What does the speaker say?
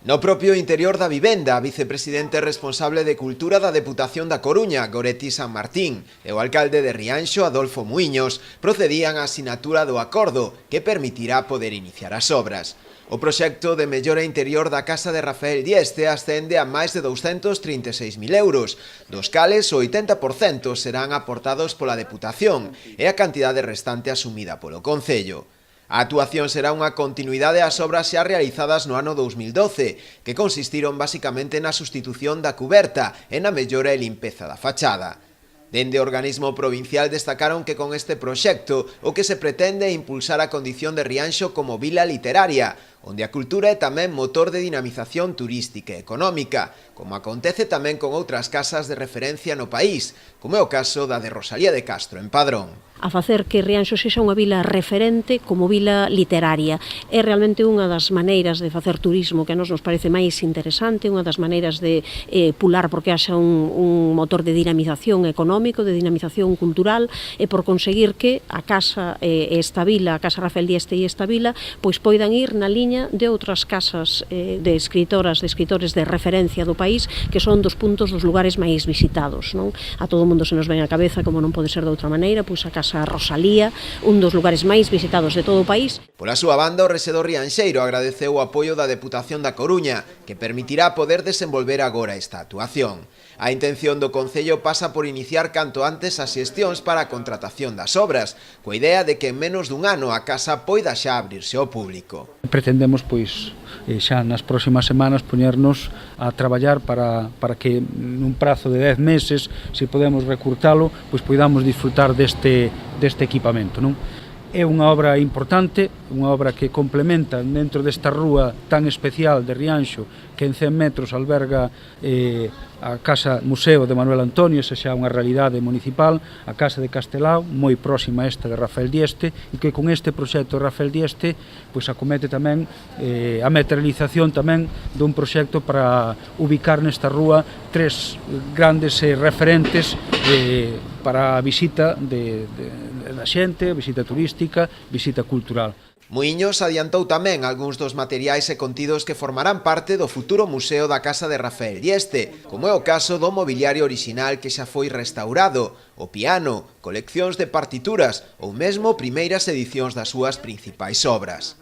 No propio interior da vivenda, a vicepresidente responsable de Cultura da Deputación da Coruña, Goretti San Martín, e o alcalde de Rianxo, Adolfo Muiños, procedían á sinatura do acordo que permitirá poder iniciar as obras. O proxecto de mellora interior da casa de Rafael Dieste ascende a máis de 236.000 euros, dos cales o 80% serán aportados pola Deputación e a cantidade restante asumida polo Concello. A actuación será unha continuidade ás obras xa realizadas no ano 2012, que consistiron basicamente na sustitución da cuberta e na mellora e limpeza da fachada. Dende o organismo provincial destacaron que con este proxecto o que se pretende é impulsar a condición de Rianxo como vila literaria, onde a cultura é tamén motor de dinamización turística e económica, como acontece tamén con outras casas de referencia no país, como é o caso da de Rosalía de Castro en Padrón. A facer que Rianxo sexa unha vila referente como vila literaria. É realmente unha das maneiras de facer turismo que a nos parece máis interesante, unha das maneiras de pular porque haxa un motor de dinamización económico, de dinamización cultural, e por conseguir que a casa esta vila, a Casa Rafael Dieste e esta vila, pois poidan ir na liña de outras casas de escritoras, de escritores de referencia do país, que son dos puntos dos lugares máis visitados, non? A todo mundo se nos ven a cabeza, como non pode ser de outra maneira, pois a Casa Rosalía, un dos lugares máis visitados de todo o país. Pola súa banda, o rexedor rianxeiro agradeceu o apoio da Deputación da Coruña, que permitirá poder desenvolver agora esta actuación. A intención do Concello pasa por iniciar canto antes as xestións para a contratación das obras, coa idea de que en menos dun ano a casa poida xa abrirse ao público. Pretendemos, pois, xa nas próximas semanas poñernos a traballar para que nun prazo de 10 meses, se podemos recurtalo, pois poidamos disfrutar deste equipamento, non? É unha obra importante, unha obra que complementa dentro desta rúa tan especial de Rianxo, que en 100 metros alberga a Casa Museo de Manuel Antonio, esa xa é unha realidade municipal, a Casa de Castelao, moi próxima a esta de Rafael Dieste, e que con este proxecto de Rafael Dieste pois acomete tamén a materialización tamén dun proxecto para ubicar nesta rúa tres grandes referentes para a visita da xente, visita turística, visita cultural. Muiños adiantou tamén algúns dos materiais e contidos que formarán parte do futuro museo da Casa de Rafael Dieste, como é o caso do mobiliario orixinal que xa foi restaurado, o piano, coleccións de partituras ou mesmo primeiras edicións das súas principais obras.